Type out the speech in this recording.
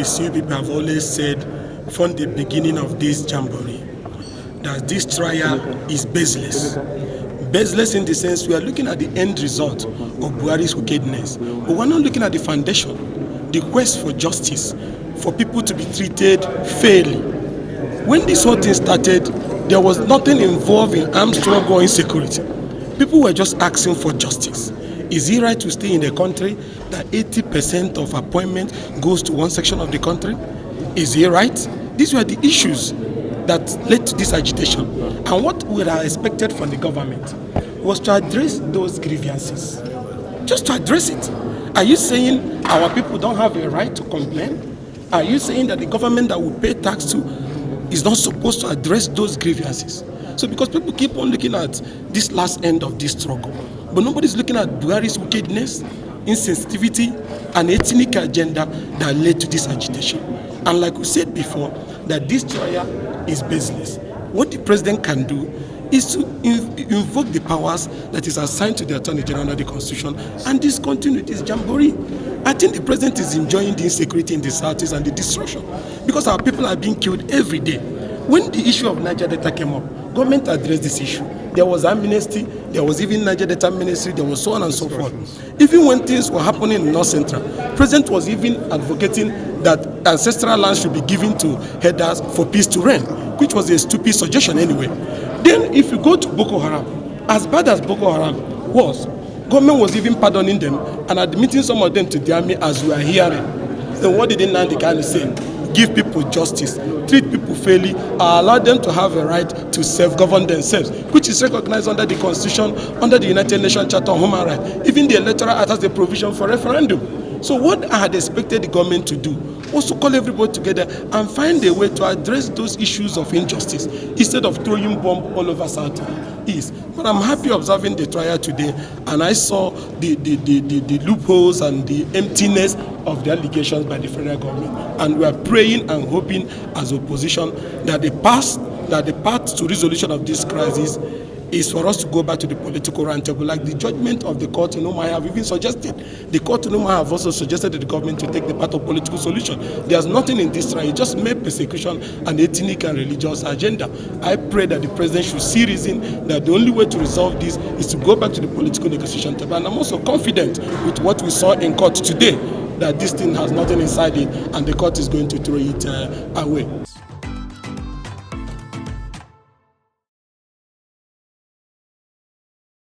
the CUPP have always said from the beginning of this jamboree that this trial is baseless. Baseless in the sense we are looking at the end result of Buhari's wickedness, but we're not looking at the foundation, the quest for justice, for people to be treated fairly. When this whole thing started, there was nothing involved in armed struggle or insecurity. People were just asking for justice. Is it right to stay in a country that 80% of appointment goes to one section of the country? Is it right? These were the issues that led to this agitation. And what we had expected from the government was to address those grievances. Just to address it. Are you saying our people don't have a right to complain? Are you saying that the government that we pay tax to is not supposed to address those grievances? So because people keep on looking at this last end of this struggle, but nobody's looking at Buhari's wickedness, insensitivity, and ethnic agenda that led to this agitation. And like we said before, that this trial is baseless. What the president can do is to invoke the powers that is assigned to the Attorney General under the Constitution and discontinue this jamboree. I think the president is enjoying the insecurity in the Southeast and the destruction because our people are being killed every day. When the issue of Niger Delta came up, government addressed this issue. There was amnesty, there was even Niger Delta Ministry, there was so on and so forth. Even when things were happening in North Central, President was even advocating that ancestral land should be given to herders for peace to reign, which was a stupid suggestion anyway. Then if you go to Boko Haram, as bad as Boko Haram was, government was even pardoning them and admitting some of them to the army as we are hearing. Then what did Nnamdi say? Give people justice, treat people fairly, allow them to have a right to self-govern themselves, which is recognized under the Constitution, under the United Nations Charter on Human Rights. Even the Electoral Act has a provision for referendum. So what I had expected the government to do was to call everybody together and find a way to address those issues of injustice instead of throwing bombs all over Southeast. But I'm happy observing the trial today, and I saw the loopholes and the emptiness of the allegations by the federal government. And we are praying and hoping as opposition that the path to resolution of this crisis is for us to go back to the political roundtable, like the judgment of the court in Umar have even suggested. The court in Umar have also suggested to the government to take the path of political solution. There's nothing in this trial, it's just mere persecution and ethnic and religious agenda. I pray that the president should see reason that the only way to resolve this is to go back to the political negotiation table. And I'm also confident with what we saw in court today, that this thing has nothing inside it and the court is going to throw it away.